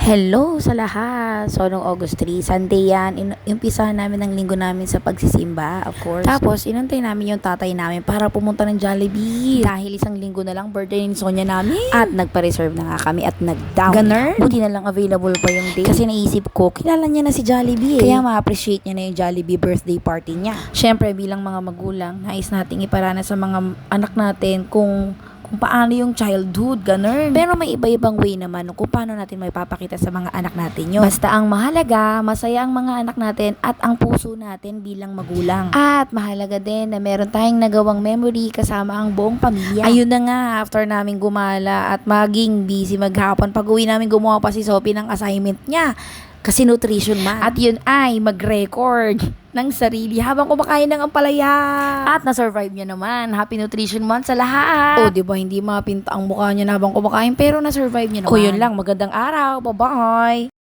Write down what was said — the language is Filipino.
Hello sa lahat! So, noong August 3, Sunday yan, umpisahan namin ang linggo namin sa pagsisimba, of course. Tapos, inantay namin yung tatay namin para pumunta ng Jollibee. Dahil isang linggo na lang, birthday ni Sonia namin. At nagpa-reserve na nga kami at nag-down. Ganun. Buti na lang available pa yung date. Kasi naisip ko, kilala niya na si Jollibee Kaya ma-appreciate niya na yung Jollibee birthday party niya. Siyempre, bilang mga magulang, nais nating iparana sa mga anak natin kung paano yung childhood, ganun. Pero may iba-ibang way naman kung paano natin may papakita sa mga anak natin yun. Basta ang mahalaga, masaya ang mga anak natin at ang puso natin bilang magulang. At mahalaga din na meron tayong nagawang memory kasama ang buong pamilya. Ayun na nga, after namin gumala at maging busy maghapon, pag-uwi namin gumawa pa si Sophie ng assignment niya. Kasi nutrition man. At yun ay mag-record ng sarili habang kumakain ng ampalaya. At na-survive niya naman. Happy Nutrition Month sa lahat. O, diba, hindi mapinta ang mukha niya habang kumakain pero na-survive niya naman. O, yun lang. Magandang araw. Bye-bye.